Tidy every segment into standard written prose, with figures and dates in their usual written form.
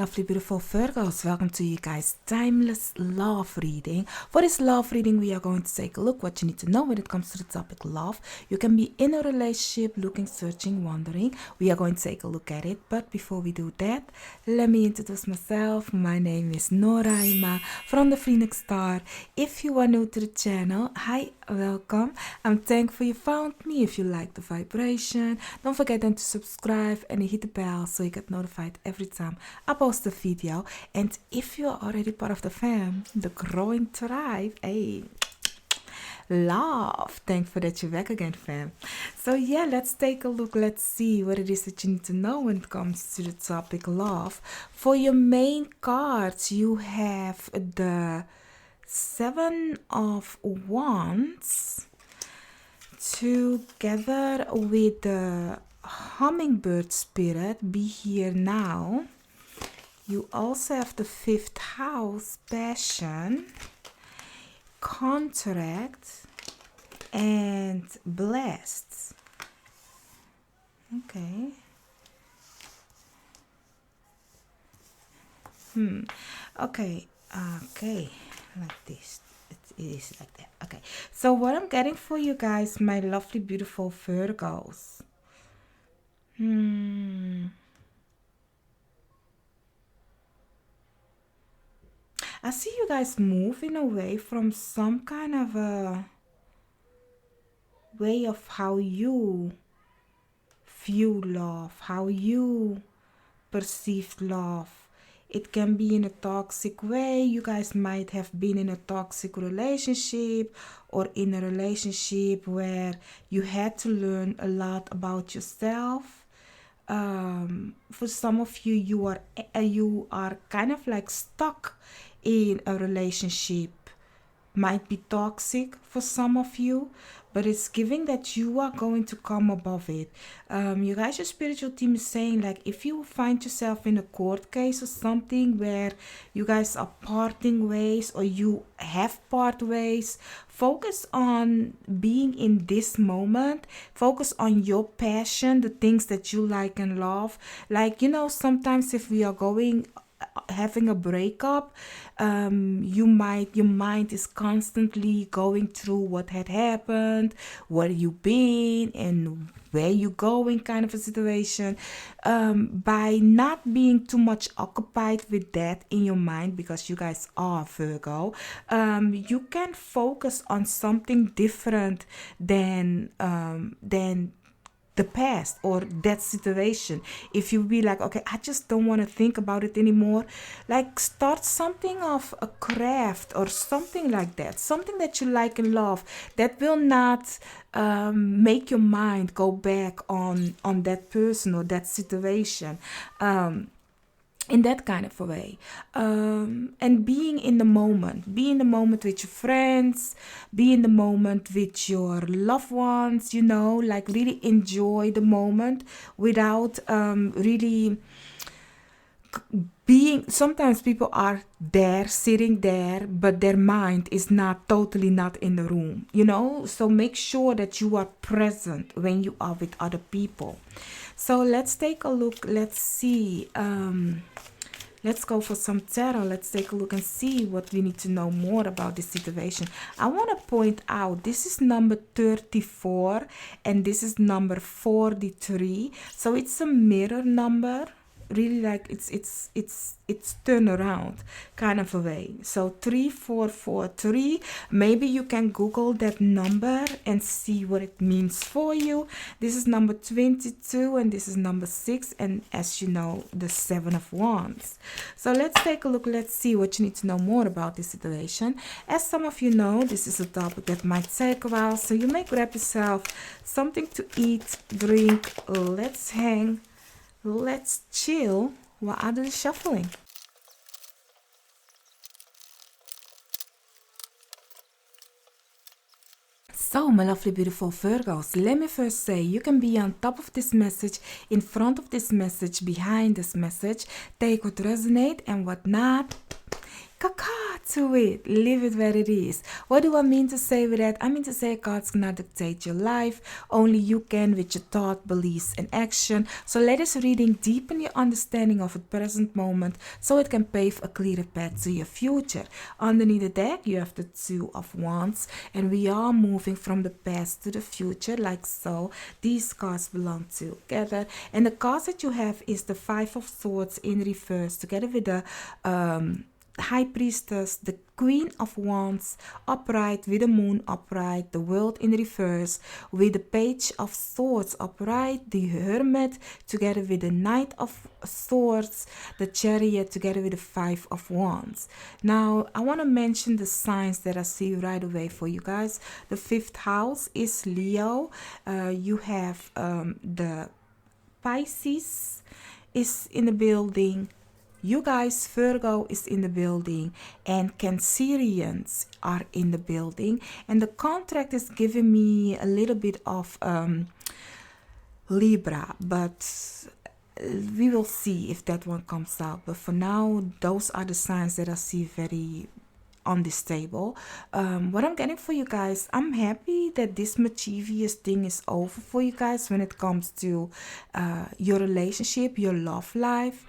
lovely, beautiful Virgos. Welcome to you guys' timeless love reading. For this love reading, we are going to take a look what you need to know when it comes to the topic love. You can be in a relationship, looking, searching, wondering. We are going to take a look at it. But before we do that, let me introduce myself. My name is Noraima from the Phoenix Star. If you are new to the channel, hi, welcome. I'm thankful you found me. If you like the vibration, don't forget then to subscribe and hit the bell so you get notified every time I post a video. And if you are already part of the fam, the growing tribe, hey, love, thankful that you're back again, fam. So yeah, let's take a look. Let's see what it is that you need to know when it comes to the topic love. For your main cards, you have the Seven of Wands together with the Hummingbird Spirit, be here now. You also have the Fifth House, Passion, Contract, and Blessed. Okay. Okay. Like this. It is like that. Okay. So what I'm getting for you guys, my lovely, beautiful Virgos. I see you guys moving away from some kind of a way of how you view love, how you perceive love. It can be in a toxic way. You guys might have been in a toxic relationship or in a relationship where you had to learn a lot about yourself. For some of you, you are kind of like stuck in a relationship. Might be toxic for some of you, but it's giving that you are going to come above it. You guys, your spiritual team is saying, like, if you find yourself in a court case or something where you guys are parting ways or you have part ways, focus on being in this moment. Focus on your passion, the things that you like and love. Like, you know, sometimes if we are having a breakup, your mind is constantly going through what had happened, where you've been, and where you going, kind of a situation. By not being too much occupied with that in your mind, because you guys are Virgo, you can focus on something different than the past or that situation. If you be like, okay, I just don't want to think about it anymore, like start something of a craft or something like that, something that you like and love, that will not make your mind go back on that person or that situation. In that kind of a way. And be in the moment with your friends, be in the moment with your loved ones, you know, like really enjoy the moment without really being. Sometimes people are there, sitting there, but their mind is totally not in the room, you know. So make sure that you are present when you are with other people. So let's take a look. Let's see. Let's go for some tarot. Let's take a look and see what we need to know more about this situation. I want to point out, this is number 34 and this is number 43. So it's a mirror number. Really, like it's turn around kind of a way. So 3443. Maybe you can Google that number and see what it means for you. This is number 22 and this is number 6, and as you know, the Seven of Wands. So let's take a look. Let's see what you need to know more about this situation. As some of you know, this is a topic that might take a while, so you may grab yourself something to eat, drink. Let's hang. Let's chill while I do the shuffling. So, my lovely, beautiful Virgos, let me first say, you can be on top of this message, in front of this message, behind this message. Take what resonates and what not. Kakat! to it. Leave it where it is. What do I mean to say with that? I mean to say God's gonna dictate your life. Only you can with your thought, beliefs, and action. So let this reading deepen your understanding of the present moment so it can pave a clearer path to your future. Underneath the deck, you have the Two of Wands, and we are moving from the past to the future, like so. These cards belong together, and the cards that you have is the Five of Swords in reverse, together with the High Priestess, the Queen of Wands upright, with the Moon upright, the World in reverse, with the Page of Swords upright, the Hermit together with the Knight of Swords, the Chariot together with the Five of Wands. Now, I want to mention the signs that I see right away for you guys. The fifth house is Leo. You have the Pisces is in the building. You guys, Virgo is in the building, and Cancerians are in the building. And the contract is giving me a little bit of Libra, but we will see if that one comes out. But for now, those are the signs that I see very on this table. What I'm getting for you guys, I'm happy that this mischievous thing is over for you guys when it comes to your relationship, your love life.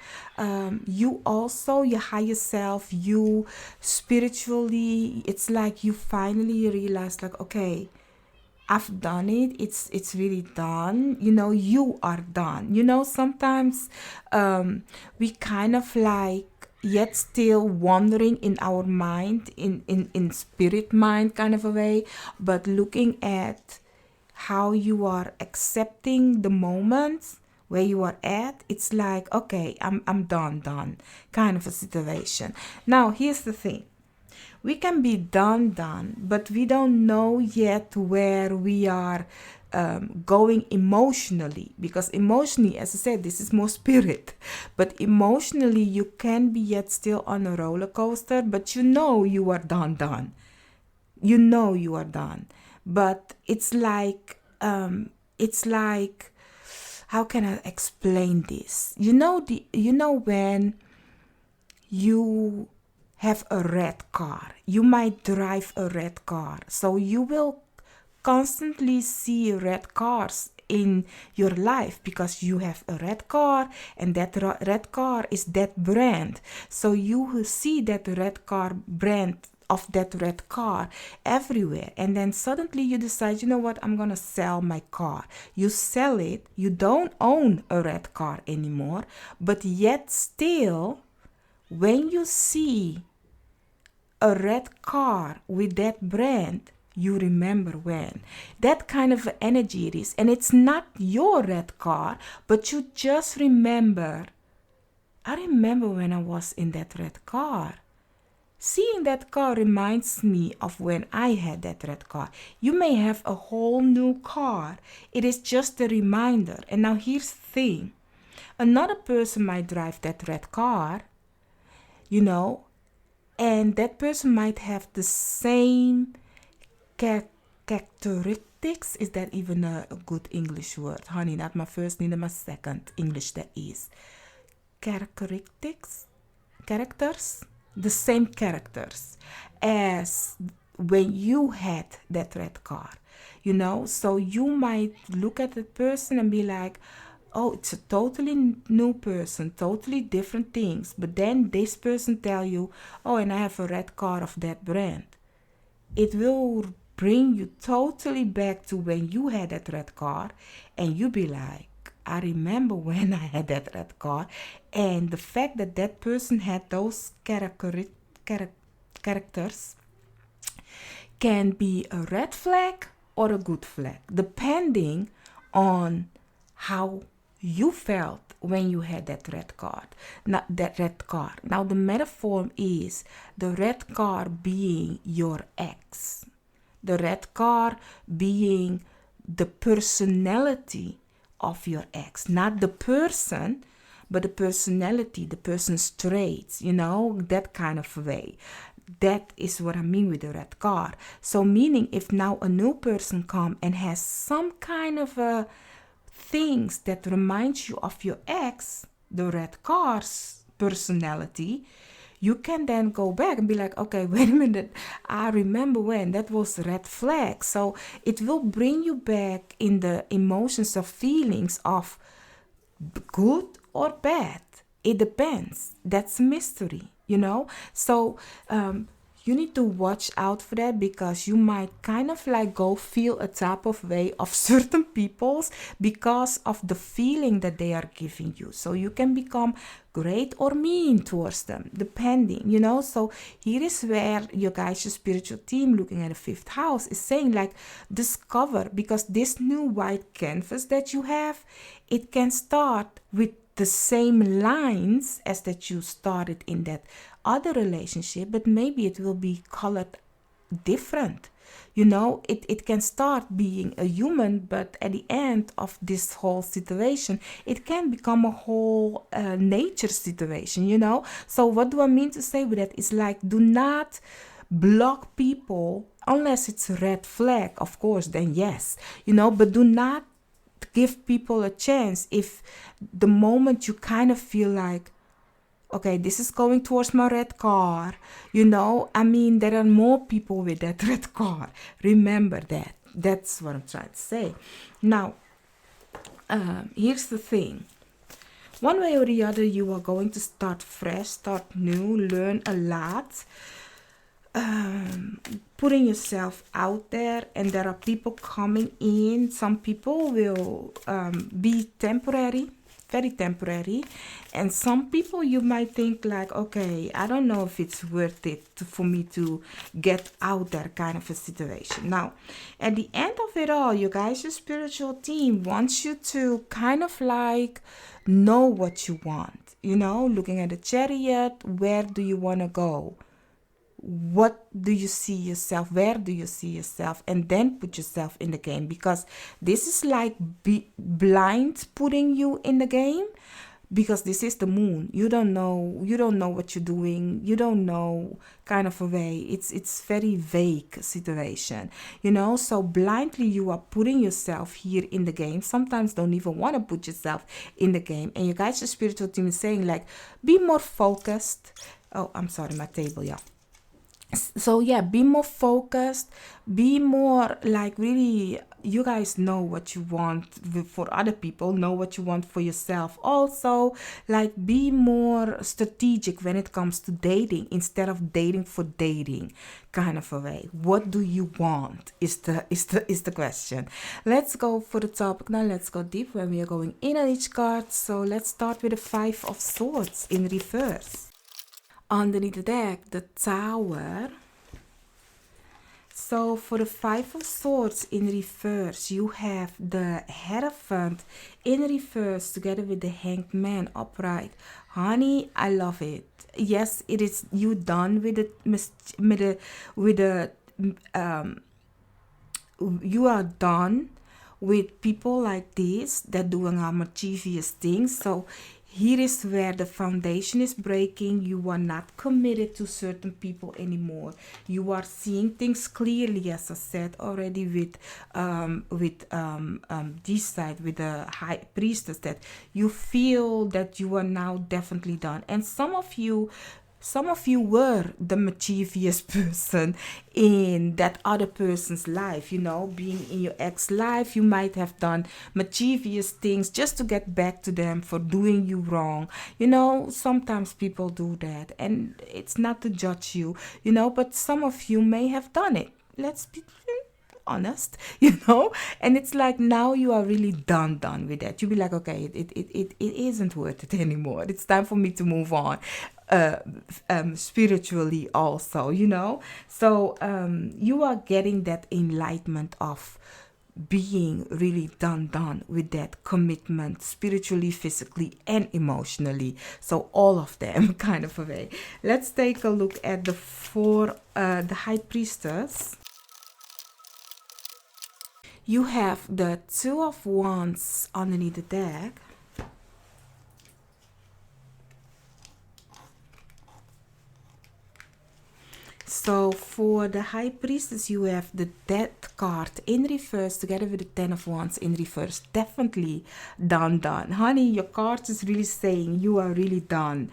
You also, your higher self, you spiritually, it's like you finally realize like, okay, I've done it. It's really done. You know, you are done. You know, sometimes we kind of like yet still wandering in our mind, in spirit mind kind of a way, but looking at how you are accepting the moment where you are at, it's like, okay, I'm done kind of a situation. Now, here's the thing. We can be done, but we don't know yet where we are going emotionally, because emotionally, as I said, this is more spirit, but emotionally you can be yet still on a roller coaster, but you know you are done. You know you are done, but it's like how can I explain this? You know when you have a red car, you might drive a red car, so you will constantly see red cars in your life because you have a red car, and that red car is that brand. So you will see that red car brand of that red car everywhere, and then suddenly you decide, you know what, I'm gonna sell my car. You sell it, you don't own a red car anymore, but yet still when you see a red car with that brand, you remember when. That kind of energy it is. And it's not your red car, but you just remember, I remember when I was in that red car. Seeing that car reminds me of when I had that red car. You may have a whole new car. It is just a reminder. And now here's the thing. Another person might drive that red car, you know, and that person might have the same characteristics. Is that even a good English word? Honey, not my first, neither my second. English, that is. Characteristics? Characters? The same characters as when you had that red car, you know? So you might look at the person and be like, oh, it's a totally new person, totally different things. But then this person tell you, oh, and I have a red car of that brand. It will bring you totally back to when you had that red car, and you be like, I remember when I had that red car. And the fact that that person had those characters can be a red flag or a good flag, depending on how you felt when you had that red car. Now the metaphor is the red car being your ex, the red car being the personality of your ex, not the person, but the personality, the person's traits, you know, that kind of way. That is what I mean with the red car. So meaning, if now a new person come and has some kind of things that reminds you of your ex, the red car's personality, you can then go back and be like, okay, wait a minute, I remember when that was red flag. So it will bring you back in the emotions of feelings of good or bad. It depends. That's a mystery, So you need to watch out for that, because you might kind of like go feel a type of way of certain peoples because of the feeling that they are giving you. So you can become great or mean towards them, depending, So here is where your guys, your spiritual team, looking at the 5th house, is saying like, discover, because this new white canvas that you have, it can start with the same lines as that you started in that other relationship, but maybe it will be colored different. It can start being a human, but at the end of this whole situation, it can become a whole nature situation, So what do I mean to say with that? It's like, do not block people unless it's a red flag, of course, then yes, but do not give people a chance if the moment you kind of feel like, okay, this is going towards my red car, there are more people with that red car. Remember that. That's what I'm trying to say. Now, here's the thing. One way or the other, you are going to start fresh, start new, learn a lot. Putting yourself out there, and there are people coming in. Some people will be temporary, very temporary, and some people you might think like, okay, I don't know if it's worth it for me to get out there, kind of a situation. Now, at the end of it all, you guys, your spiritual team wants you to kind of like know what you want, looking at the Chariot. Where do you want to go? What do you see yourself? Where do you see yourself? And then put yourself in the game, because this is like blind putting you in the game, because this is the moon. You don't know what you're doing. You don't know, kind of a way. It's very vague situation, so blindly you are putting yourself here in the game. Sometimes don't even want to put yourself in the game. And you guys, your spiritual team is saying like, be more focused. Oh, I'm sorry, my table, yeah. So yeah, be more focused, be more like, really, you guys know what you want for other people, know what you want for yourself also. Like, be more strategic when it comes to dating, instead of dating for dating, kind of a way. What do you want is the question. Let's go for the topic now. Let's go deep when we are going in on each card. So let's start with the 5 of Swords in reverse. Underneath the deck, the Tower. So for the 5 of Swords in reverse, you have the Hierophant in reverse together with the Hanged Man upright. Honey, I love it. Yes, it is. You done with you are done with people like this that doing mischievous things. So here is where the foundation is breaking. You are not committed to certain people anymore. You are seeing things clearly, as I said already, with this side, with the High Priestess, that you feel that you are now definitely done. And some of you were the mischievous person in that other person's life, being in your ex life. You might have done mischievous things just to get back to them for doing you wrong. Sometimes people do that, and it's not to judge you, but some of you may have done it. Let's be honest, and it's like, now you are really done with that. You'll be like, okay, it isn't worth it anymore. It's time for me to move on. Spiritually also, so you are getting that enlightenment of being really done with that commitment, spiritually, physically, and emotionally. So all of them, kind of a way. Let's take a look at the High Priestess. You have the 2 of Wands underneath the deck. So for the High Priestess, you have the Death card in reverse together with the 10 of Wands in reverse. Definitely done. Honey, your card is really saying you are really done.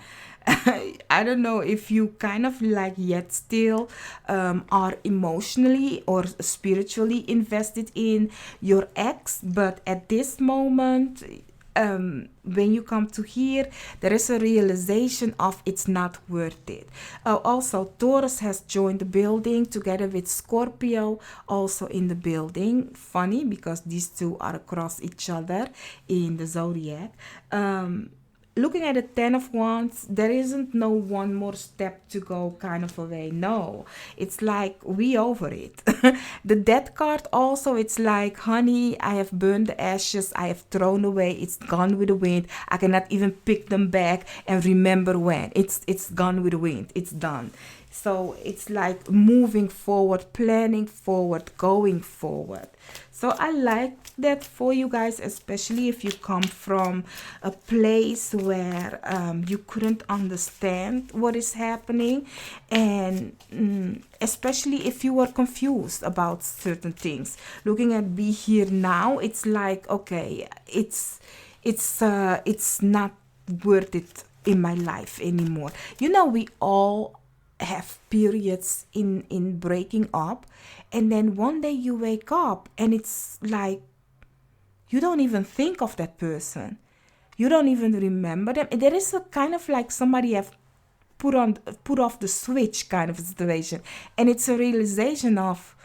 I don't know if you kind of like yet still are emotionally or spiritually invested in your ex, but at this moment, when you come to here, there is a realization of it's not worth it. Also, Taurus has joined the building together with Scorpio, also in the building. Funny because these two are across each other in the zodiac. Looking at the Ten of Wands, there isn't no one more step to go kind of a way. No, it's like we over it. The Death card also, it's like, honey, I have burned the ashes, I have thrown away, it's gone with the wind. I cannot even pick them back and remember when. It's gone with the wind. It's done. So it's like moving forward, planning forward, going forward. So I like that for you guys, especially if you come from a place where you couldn't understand what is happening, and especially if you were confused about certain things. Looking at Be Here Now, it's like, okay, it's not worth it in my life anymore. You know, we all have periods in breaking up, and then one day you wake up and it's like you don't even think of that person, you don't even remember them. There is a kind of like somebody have put off the switch kind of a situation, and it's a realization of,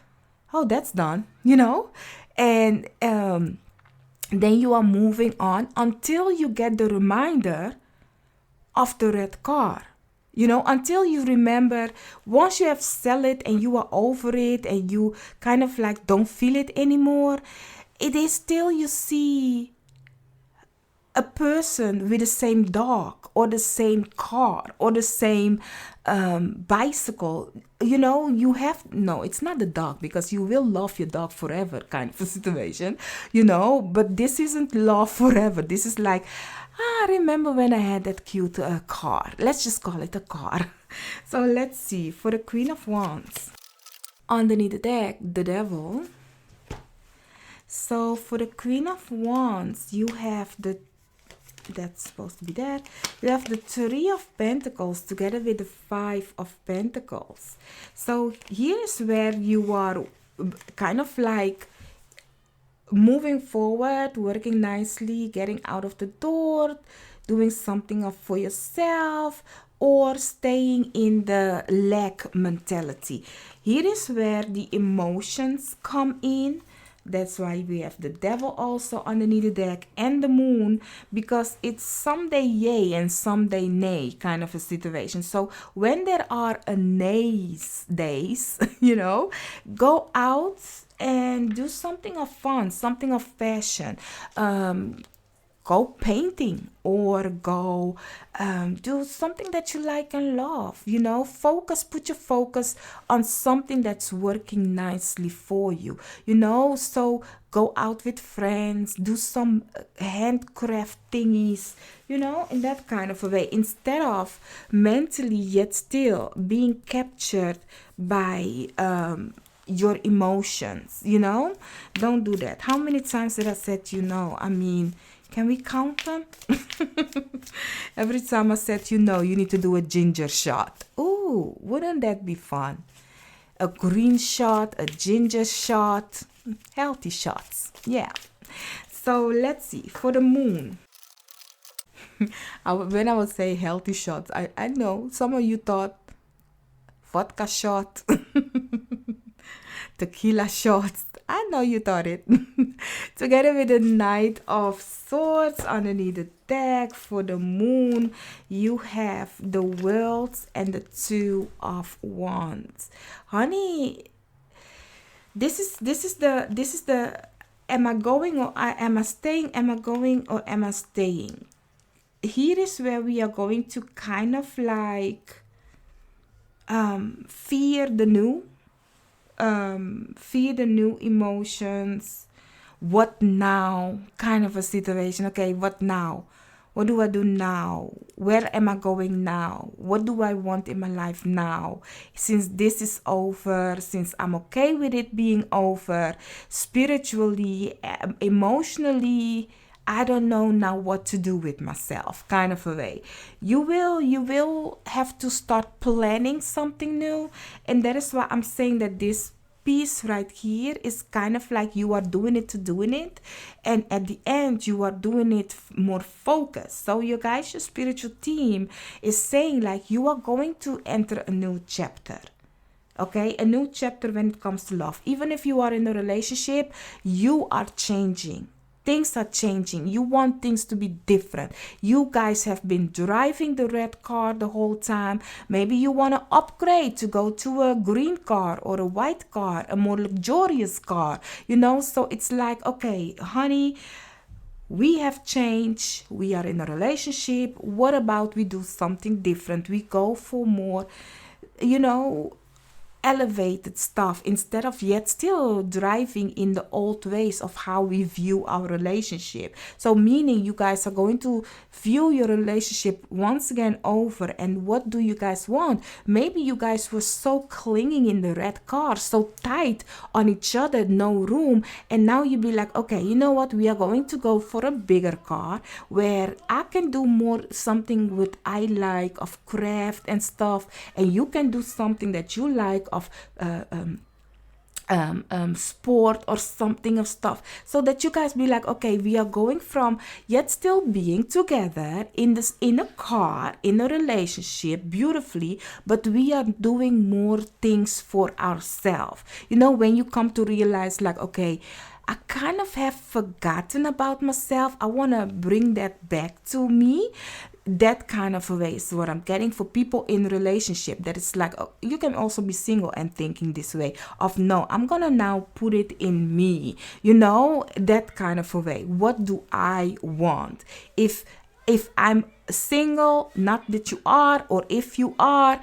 oh, that's done, you know. And then you are moving on until you get the reminder of the red car. You know, until you remember, once you have sell it and you are over it and you kind of like don't feel it anymore, it is still you see a person with the same dog or the same car or the same bicycle. You know, you have, no, it's not the dog, because you will love your dog forever kind of a situation, you know, but this isn't love forever. This is like, remember when I had that cute car. Let's just call it a car. So let's see, for the Queen of Wands, underneath the deck, the Devil. So for the Queen of Wands, you have that's supposed to be that. You have the Three of Pentacles together with the Five of Pentacles. So here's where you are kind of like moving forward, working nicely, getting out of the door, doing something for yourself, or staying in the lack mentality. Here is where the emotions come in. That's why we have the Devil also underneath the deck, and the Moon, because it's someday yay and someday nay kind of a situation. So when there are a nays days, you know, go out and do something of fun, something of passion. Go painting, or go do something that you like and love, you know. Put your focus on something that's working nicely for you, you know. So go out with friends, do some handcraft thingies, you know, in that kind of a way, instead of mentally yet still being captured by your emotions, you know. Don't do that. How many times did I said, you know? I mean, can we count them? Every time I said, you know, you need to do a ginger shot. Ooh, wouldn't that be fun? A green shot, a ginger shot, healthy shots. Yeah. So let's see, for the Moon. When I would say healthy shots, I know some of you thought vodka shot, tequila shots. I know you thought it. Together with the Knight of Swords underneath the deck, for the Moon, you have the Worlds and the Two of Wands. Honey, this is the am I going or am I staying? Am I going or am I staying? Here is where we are going to kind of like fear the new emotions. What now kind of a situation. Okay, what now? What do I do now? Where am I going now? What do I want in my life now? Since this is over, since I'm okay with it being over, spiritually, emotionally, I don't know now what to do with myself, kind of a way. You will have to start planning something new, and that is why I'm saying that this piece right here is kind of like you are doing it to doing it, and at the end you are doing it more focused. So you guys, your spiritual team is saying like you are going to enter a new chapter. Okay, a new chapter when it comes to love. Even if you are in a relationship, you are changing. Things are changing. You want things to be different. You guys have been driving the red car the whole time. Maybe you want to upgrade to go to a green car or a white car, a more luxurious car, So it's like, okay, honey, we have changed. We are in a relationship. What about we do something different? We go for more, elevated stuff instead of yet still driving in the old ways of how we view our relationship. So meaning you guys are going to view your relationship once again over, and what do you guys want? Maybe you guys were so clinging in the red car, so tight on each other, no room, and now you be like, okay, you know what, we are going to go for a bigger car where I can do more something with I like of craft and stuff, and you can do something that you like of sport or something of stuff, so that you guys be like, okay, we are going from yet still being together in a car, in a relationship beautifully, but we are doing more things for ourselves. When you come to realize like, okay, I kind of have forgotten about myself, I want to bring that back to me. That kind of a way is what I'm getting for people in relationship. That is like, you can also be single and thinking this way of, no, I'm gonna now put it in me, that kind of a way. What do I want? If I'm single, not that you are, or if you are,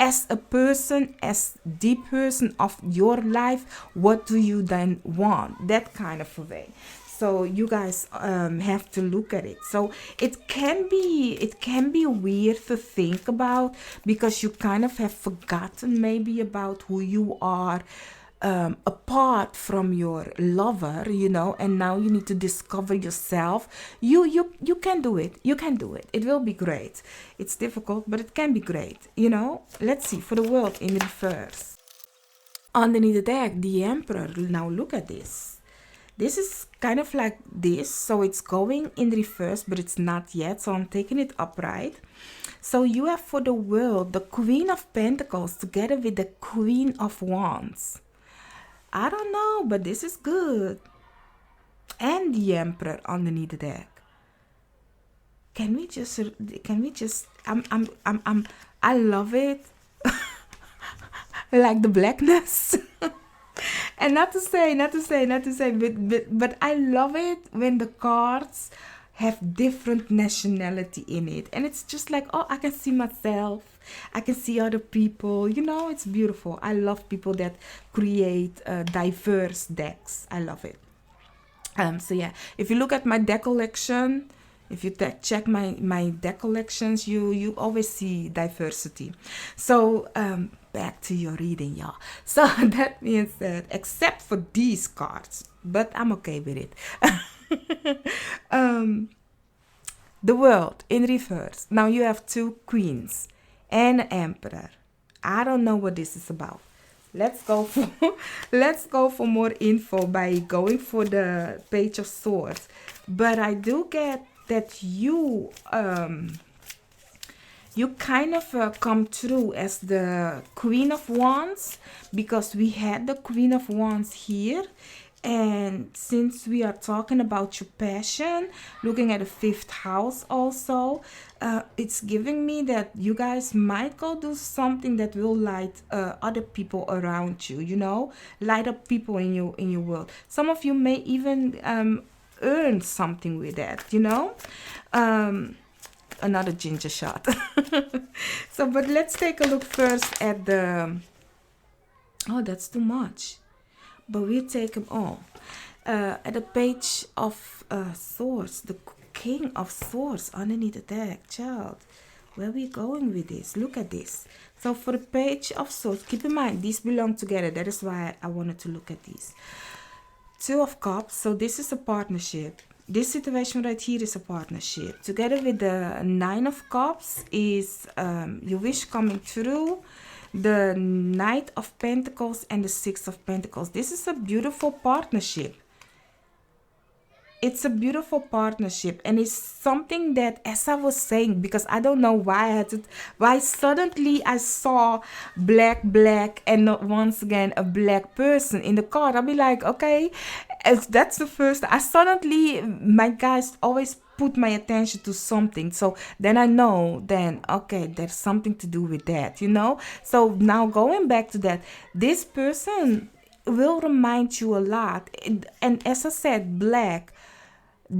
as a person, as the person of your life, what do you then want? That kind of a way. So you guys have to look at it. So it can be weird to think about, because you kind of have forgotten maybe about who you are apart from your lover, and now you need to discover yourself. You can do it. You can do it. It will be great. It's difficult, but it can be great. Let's see, for the world in reverse. Underneath the deck, the Emperor. Now look at this. This is kind of like this, so it's going in reverse, but it's not yet, so I'm taking it upright. So you have for the world the Queen of Pentacles together with the Queen of Wands. I don't know, but this is good. And the Emperor underneath the deck. Can we just I love it. Like the blackness. And not to say, but I love it when the cards have different nationality in it. And it's just like, oh, I can see myself. I can see other people. It's beautiful. I love people that create diverse decks. I love it. So yeah, if you look at my deck collection, if you check my deck collections, you always see diversity. So back to your reading, y'all. So that means that, except for these cards, but I'm okay with it. The world in reverse. Now you have two queens and an emperor. I don't know what this is about. Let's go for more info by going for the Page of Swords. But I do get that you kind of come through as the Queen of Wands, because we had the Queen of Wands here. And since we are talking about your passion, looking at the 5th house also, it's giving me that you guys might go do something that will light other people around you, light up people in your world. Some of you may even earn something with that, another ginger shot. So, but let's take a look first at the, oh, that's too much, but we'll take them all. At the Page of Swords, the King of Swords underneath the deck. Child, where are we going with this? Look at this. So for the Page of Swords, keep in mind these belong together. That is why I wanted to look at these. Two of Cups. So this is a partnership. This situation right here is a partnership. Together with the Nine of Cups is your wish coming true. The Knight of Pentacles and the Six of Pentacles. This is a beautiful partnership. It's a beautiful partnership, and it's something that, as I was saying, because I don't know why I had to, why suddenly I saw black, and not once again a black person in the card. I'll be like, okay, if that's the first, I suddenly, my guys always put my attention to something, so then I know, then okay, there's something to do with that, you know. So now going back to that, this person will remind you a lot, and as I said, black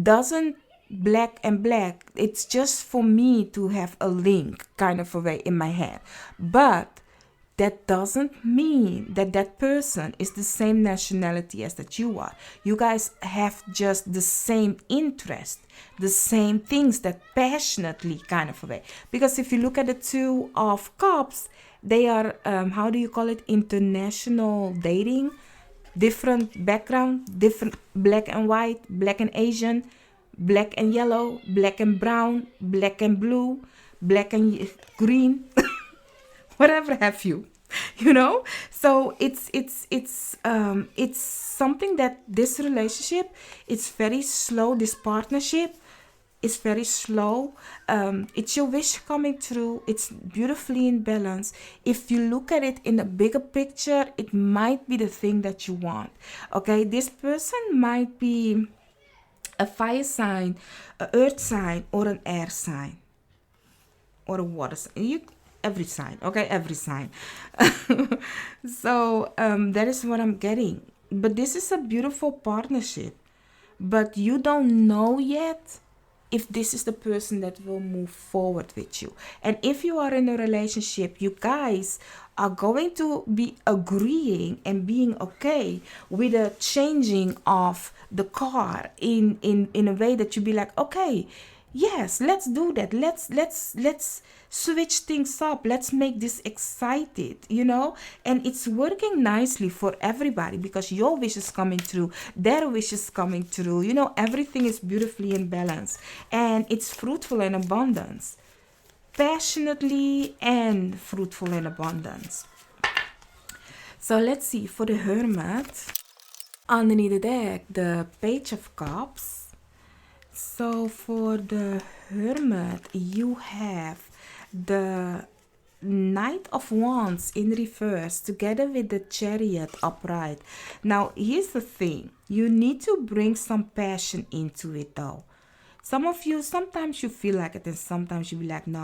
doesn't black and black, it's just for me to have a link kind of a way in my head, but that doesn't mean that that person is the same nationality as that you are. You guys have just the same interest, the same things, that passionately kind of a way. Because if you look at the Two of Cups, they are how do you call it, international dating, different background, different black and white, black and Asian, black and yellow, black and brown, black and blue, black and green, whatever have you, you know. So it's something that this relationship, it's very slow. This partnership is very slow. It's your wish coming true. It's beautifully in balance. If you look at it in a bigger picture, it might be the thing that you want. Okay, this person might be a fire sign, a earth sign, or an air sign, or a water sign. Every sign, okay, every sign. So that is what I'm getting. But this is a beautiful partnership, but you don't know yet if this is the person that will move forward with you. And if you are in a relationship, you guys are going to be agreeing and being okay with the changing of the car in a way that you be like, okay, yes, let's do that. Let's switch things up. Let's make this excited, you know. And it's working nicely for everybody because your wish is coming through, their wish is coming through, you know. Everything is beautifully in balance, and it's fruitful and abundance, passionately and fruitful and abundance. So let's see for the Hermit. Underneath the deck, the Page of Cups. So for the Hermit, you have the Knight of Wands in reverse together with the Chariot upright. Now, here's the thing. You need to bring some passion into it though. Some of you, sometimes you feel like it and sometimes you be like, no,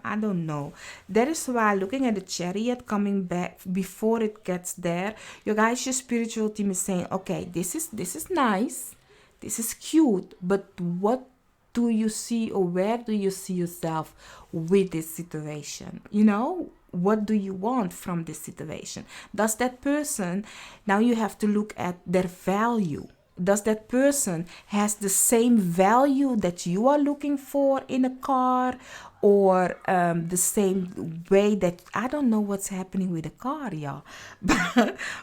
I don't know. That is why looking at the Chariot coming back before it gets there, your guys, your spiritual team is saying, okay, this is nice. This is cute, but what do you see, or where do you see yourself with this situation? You know, what do you want from this situation? Does that person, now you have to look at their value. Does that person has the same value that you are looking for in a car, or the same way that, I don't know what's happening with a car, y'all.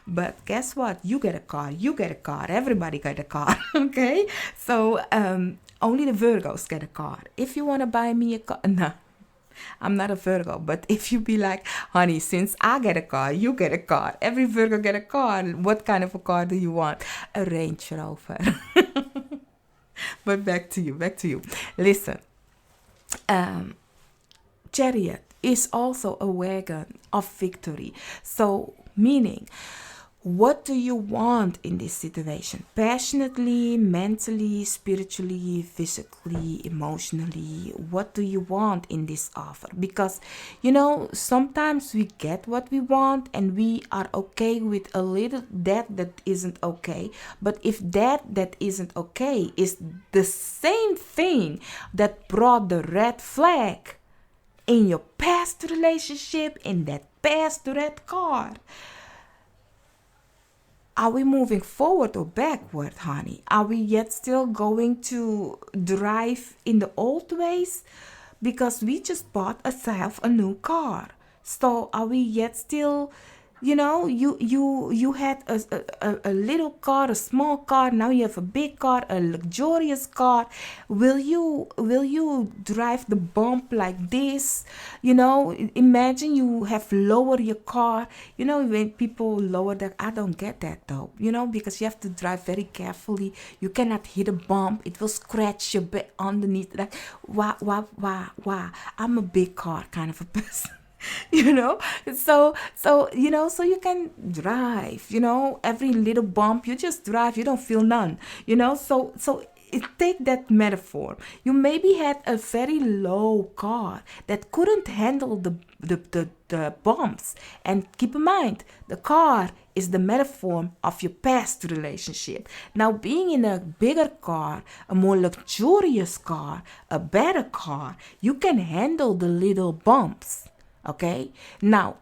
But guess what? You get a car. Everybody got a car, okay? So only the Virgos get a car. If you want to buy me a car, no. I'm not a Virgo, but if you be like, honey, since I get a car, you get a car. Every Virgo get a car. What kind of a car do you want? A Range Rover. But back to you. Listen, Chariot is also a wagon of victory. So meaning, what do you want in this situation? Passionately, mentally, spiritually, physically, emotionally. What do you want in this offer? Because, you know, sometimes we get what we want and we are okay with a little that isn't okay. But if that isn't okay is the same thing that brought the red flag in your past relationship, in that past red car, are we moving forward or backward, honey? Are we yet still going to drive in the old ways? Because we just bought ourselves a new car. So are we yet still You know, you had a little car, a small car. Now you have a big car, a luxurious car. Will you drive the bump like this? You know, imagine you have lowered your car. You know, when people lower that, I don't get that though. You know, because you have to drive very carefully. You cannot hit a bump. It will scratch your back underneath. Like, why? I'm a big car kind of a person. You know, so you can drive, you know, every little bump you just drive, you don't feel none, you know. So take that metaphor. You maybe had a very low car that couldn't handle the bumps, and keep in mind, the car is the metaphor of your past relationship. Now, being in a bigger car, a more luxurious car, a better car, you can handle the little bumps. Okay, now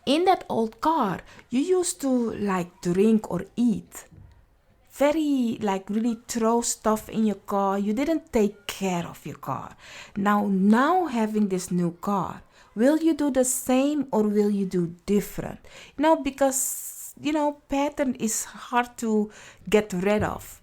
in that old car, you used to like drink or eat very, like, really throw stuff in your car. You didn't take care of your car. Now having this new car, will you do the same or will you do different? Because pattern is hard to get rid of,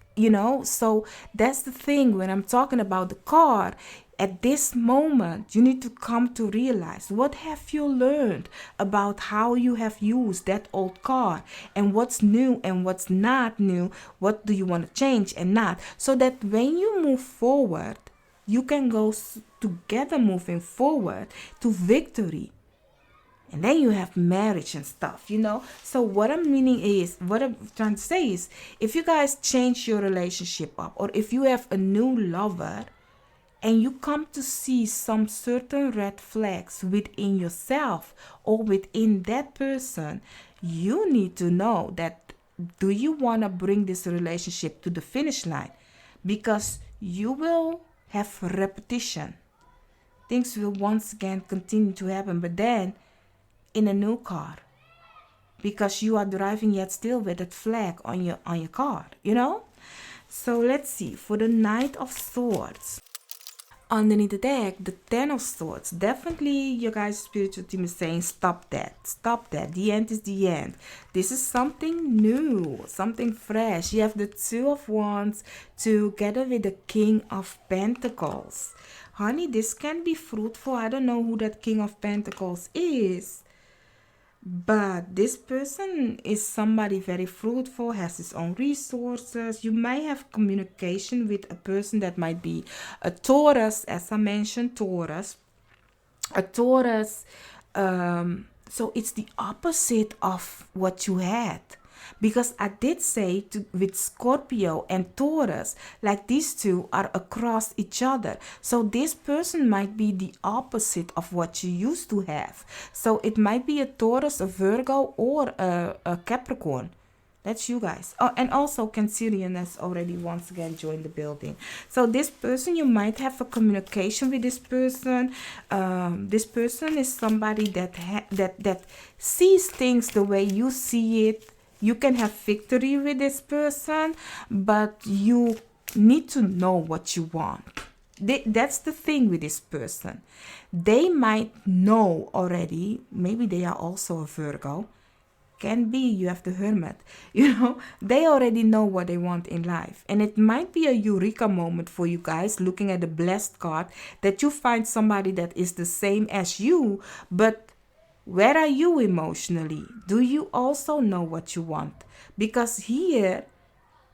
so that's the thing. When I'm talking about the car, at this moment, you need to come to realize, what have you learned about how you have used that old car, and what's new and what's not new. What do you want to change and not, so that when you move forward, you can go together, moving forward to victory. And then you have marriage and stuff. So what I'm trying to say is, if you guys change your relationship up, or if you have a new lover and you come to see some certain red flags within yourself or within that person, you need to know that, do you want to bring this relationship to the finish line? Because you will have repetition. Things will once again continue to happen, but then in a new car, because you are driving yet still with that flag on your car. So let's see, for the Knight of Swords, underneath the deck, the Ten of Swords. Definitely your guys' spiritual team is saying, stop that, the end is the end. This is something new, something fresh. You have the Two of Wands together with the King of Pentacles. Honey, this can be fruitful. I don't know who that King of Pentacles is, but this person is somebody very fruitful, has his own resources. You may have communication with a person that might be a Taurus, as I mentioned, Taurus. A Taurus, so it's the opposite of what you had. Because I did say with Scorpio and Taurus, like these two are across each other. So this person might be the opposite of what you used to have. So it might be a Taurus, a Virgo, or a Capricorn. That's you guys. Oh, and also Cancerian has already once again joined the building. So this person, you might have a communication with this person. This person is somebody that sees things the way you see it. You can have victory with this person, but you need to know what you want. That's the thing with this person. They might know already. Maybe they are also a Virgo. Can be you have the Hermit. They already know what they want in life. And it might be a eureka moment for you guys, looking at the blessed card, that you find somebody that is the same as you, but where are you emotionally? Do you also know what you want? Because here,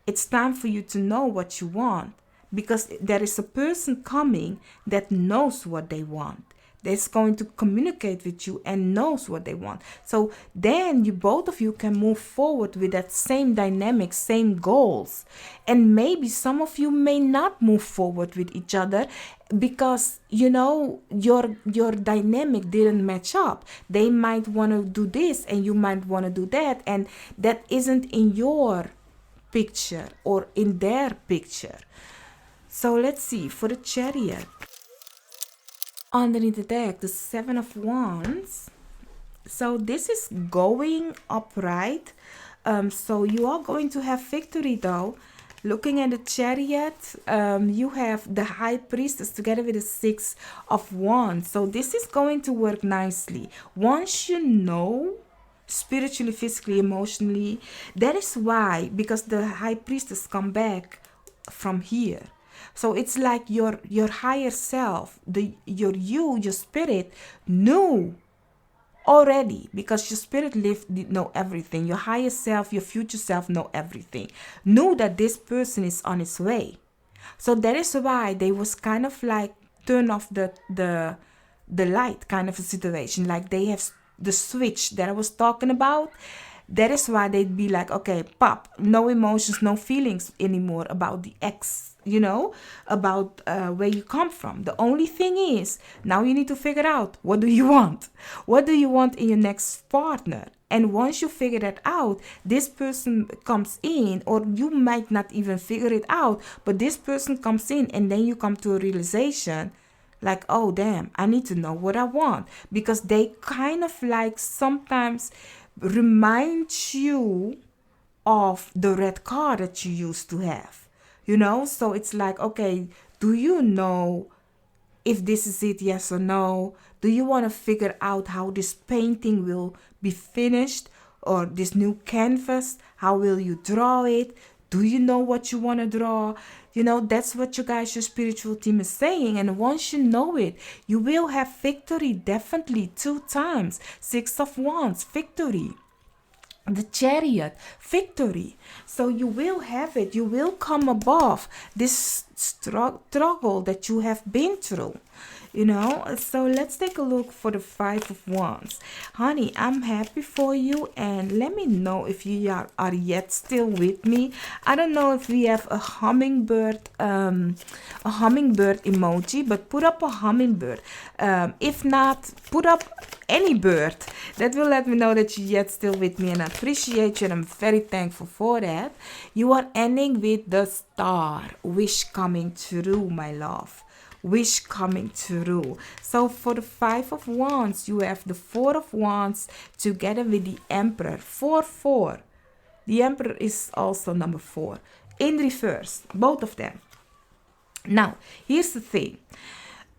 it's time for you to know what you want. Because there is a person coming that knows what they want. That's going to communicate with you and knows what they want. So then both of you can move forward with that same dynamic, same goals. And maybe some of you may not move forward with each other because your dynamic didn't match up. They might want to do this and you might want to do that, and that isn't in your picture or in their picture. So let's see, for the Chariot, underneath the deck, the Seven of Wands. So this is going upright. So you are going to have victory though. Looking at the Chariot, you have the High Priestess together with the Six of Wands. So this is going to work nicely. Once you know spiritually, physically, emotionally. That is why, because the high priestess come back from here. So it's like your higher self, your spirit knew already, because your spirit know everything. Your higher self, your future self know everything. Knew that this person is on his way. So that is why they was kind of like turn off the light kind of a situation. Like they have the switch that I was talking about. That is why they'd be like, okay, pop, no emotions, no feelings anymore about the ex, about where you come from. The only thing is, now you need to figure out, what do you want? What do you want in your next partner? And once you figure that out, this person comes in, or you might not even figure it out, but this person comes in, and then you come to a realization like, oh, damn, I need to know what I want. Because they kind of like sometimes remind you of the red car that you used to have, So it's like, okay, do you know if this is it, yes or no? Do you want to figure out how this painting will be finished, or this new canvas, how will you draw it? Do you know what you want to draw? That's what your spiritual team is saying. And once you know it, you will have victory, definitely 2 times. 6 of Wands, victory. The Chariot, victory. So you will have it. You will come above this struggle that you have been through. So let's take a look for the 5 of Wands. Honey, I'm happy for you, and let me know if you are yet still with me. I don't know if we have a hummingbird emoji, but put up a hummingbird. If not, put up any bird. That will let me know that you're yet still with me, and I appreciate you, and I'm very thankful for that. You are ending with the Star. Wish coming true, my love. Wish coming true. So for the 5 of Wands, you have the 4 of Wands together with the Emperor. 4-4. The Emperor is also number 4. In reverse, both of them. Now, here's the thing.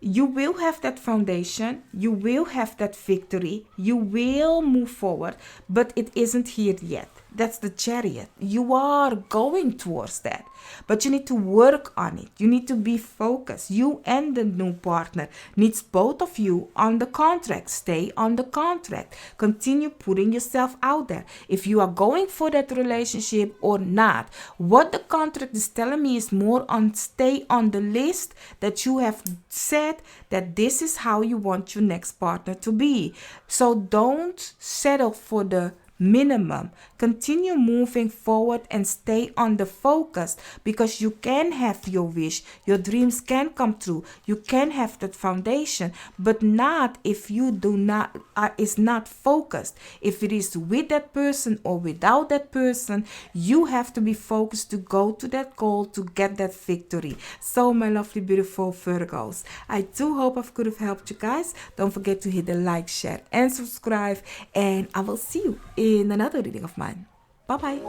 You will have that foundation. You will have that victory. You will move forward, but it isn't here yet. That's the Chariot. You are going towards that, but you need to work on it. You need to be focused. You and the new partner needs both of you on the contract. Stay on the contract. Continue putting yourself out there. If you are going for that relationship or not, what the contract is telling me is more on stay on the list that you have said that this is how you want your next partner to be. So don't settle for the minimum. Continue moving forward and stay on the focus, because you can have your wish. Your dreams can come true. You can have that foundation, but not if you do not is not focused. If it is with that person or without that person, you have to be focused to go to that goal, to get that victory. So my lovely beautiful Virgos, I do hope I could have helped you guys. Don't forget to hit the like, share and subscribe, and I will see you in another reading of mine. Bye bye.